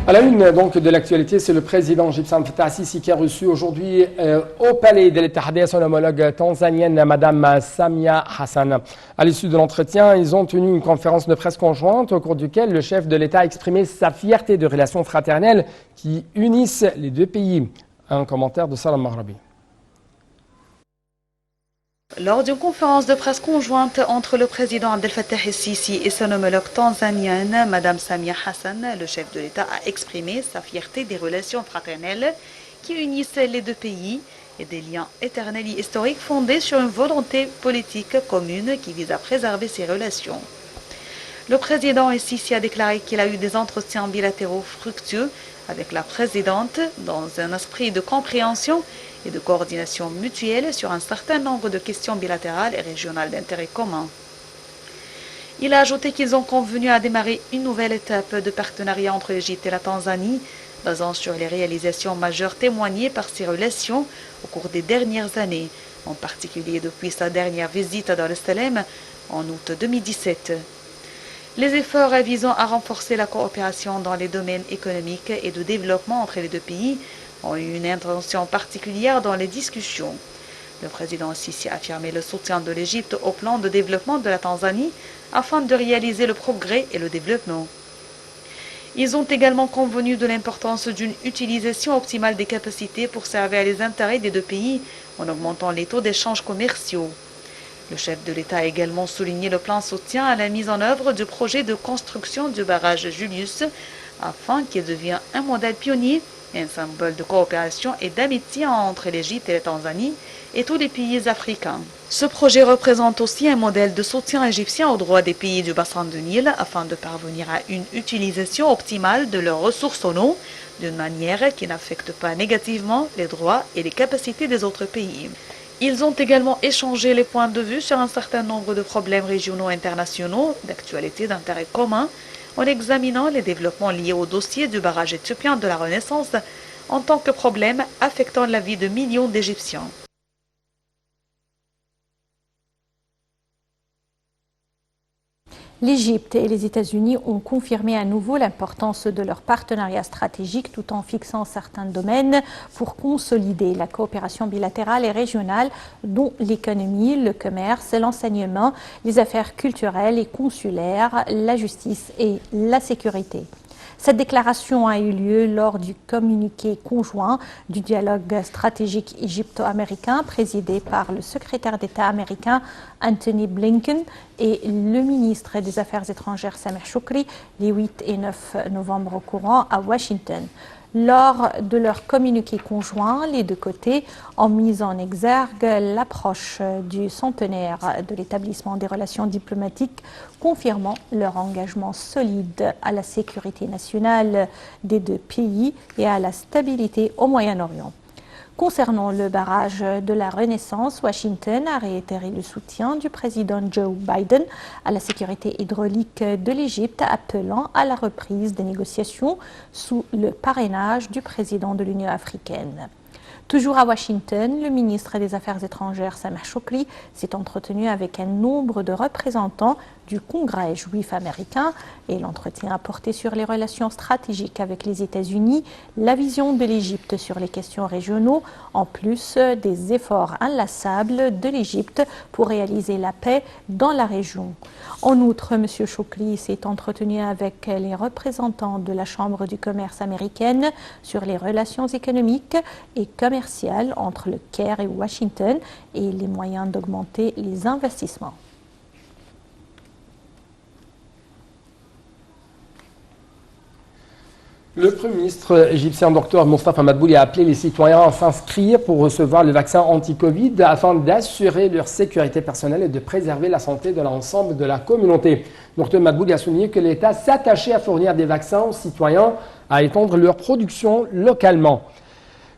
À la une donc de l'actualité, c'est le président égyptien Fattah al-Sisi qui a reçu aujourd'hui au palais de l'Ittihadiyya son homologue tanzanienne, Madame Samia Hassan. À l'issue de l'entretien, ils ont tenu une conférence de presse conjointe au cours duquel le chef de l'État a exprimé sa fierté de relations fraternelles qui unissent les deux pays. Un commentaire de Salam Mahrabi. Lors d'une conférence de presse conjointe entre le président Abdel Fattah el-Sisi et son homologue tanzanienne, Madame Samia Hassan, le chef de l'État a exprimé sa fierté des relations fraternelles qui unissent les deux pays et des liens éternels et historiques fondés sur une volonté politique commune qui vise à préserver ces relations. Le président el-Sisi a déclaré qu'il a eu des entretiens bilatéraux fructueux avec la présidente dans un esprit de compréhension et de coordination mutuelle sur un certain nombre de questions bilatérales et régionales d'intérêt commun. Il a ajouté qu'ils ont convenu à démarrer une nouvelle étape de partenariat entre l'Égypte et la Tanzanie, basant sur les réalisations majeures témoignées par ces relations au cours des dernières années, en particulier depuis sa dernière visite à Dar-es-Salaam en août 2017. Les efforts visant à renforcer la coopération dans les domaines économiques et de développement entre les deux pays ont eu une intention particulière dans les discussions. Le président Sisi a affirmé le soutien de l'Égypte au plan de développement de la Tanzanie afin de réaliser le progrès et le développement. Ils ont également convenu de l'importance d'une utilisation optimale des capacités pour servir les intérêts des deux pays en augmentant les taux d'échanges commerciaux. Le chef de l'État a également souligné le plein soutien à la mise en œuvre du projet de construction du barrage Julius afin qu'il devienne un modèle pionnier et un symbole de coopération et d'amitié entre l'Égypte et la Tanzanie et tous les pays africains. Ce projet représente aussi un modèle de soutien égyptien aux droits des pays du bassin du Nil afin de parvenir à une utilisation optimale de leurs ressources en eau d'une manière qui n'affecte pas négativement les droits et les capacités des autres pays. Ils ont également échangé les points de vue sur un certain nombre de problèmes régionaux et internationaux d'actualité d'intérêt commun en examinant les développements liés au dossier du barrage éthiopien de la Renaissance en tant que problème affectant la vie de millions d'Égyptiens. L'Égypte et les États-Unis ont confirmé à nouveau l'importance de leur partenariat stratégique tout en fixant certains domaines pour consolider la coopération bilatérale et régionale dont l'économie, le commerce, l'enseignement, les affaires culturelles et consulaires, la justice et la sécurité. Cette déclaration a eu lieu lors du communiqué conjoint du dialogue stratégique égypto-américain présidé par le secrétaire d'État américain Anthony Blinken et le ministre des Affaires étrangères Sameh Shoukry les 8 et 9 novembre courant à Washington. Lors de leur communiqué conjoint, les deux côtés ont mis en exergue l'approche du centenaire de l'établissement des relations diplomatiques, confirmant leur engagement solide à la sécurité nationale des deux pays et à la stabilité au Moyen-Orient. Concernant le barrage de la Renaissance, Washington a réitéré le soutien du président Joe Biden à la sécurité hydraulique de l'Égypte, appelant à la reprise des négociations sous le parrainage du président de l'Union africaine. Toujours à Washington, le ministre des Affaires étrangères Sameh Shoukry s'est entretenu avec un nombre de représentants du Congrès juif américain et l'entretien a porté sur les relations stratégiques avec les États-Unis, la vision de l'Égypte sur les questions régionaux, en plus des efforts inlassables de l'Égypte pour réaliser la paix dans la région. En outre, M. Shoukry s'est entretenu avec les représentants de la Chambre du commerce américaine sur les relations économiques et commerciales entre le Caire et Washington et les moyens d'augmenter les investissements. Le Premier ministre égyptien Dr Mostafa Madbouli a appelé les citoyens à s'inscrire pour recevoir le vaccin anti-Covid afin d'assurer leur sécurité personnelle et de préserver la santé de l'ensemble de la communauté. Dr Madbouli a souligné que l'État s'attachait à fournir des vaccins aux citoyens, à étendre leur production localement.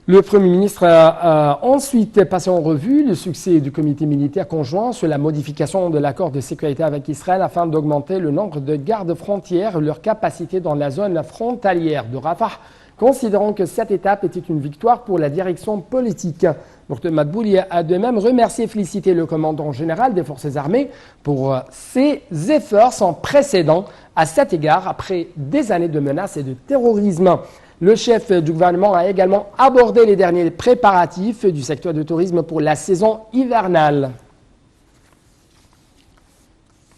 Le Premier ministre a ensuite passé en revue le succès du comité militaire conjoint sur la modification de l'accord de sécurité avec Israël afin d'augmenter le nombre de gardes frontières et leur capacité dans la zone frontalière de Rafah, considérant que cette étape était une victoire pour la direction politique. Dr Madbouli a de même remercié et félicité le commandant général des forces armées pour ses efforts sans précédent à cet égard après des années de menaces et de terrorisme. Le chef du gouvernement a également abordé les derniers préparatifs du secteur du tourisme pour la saison hivernale.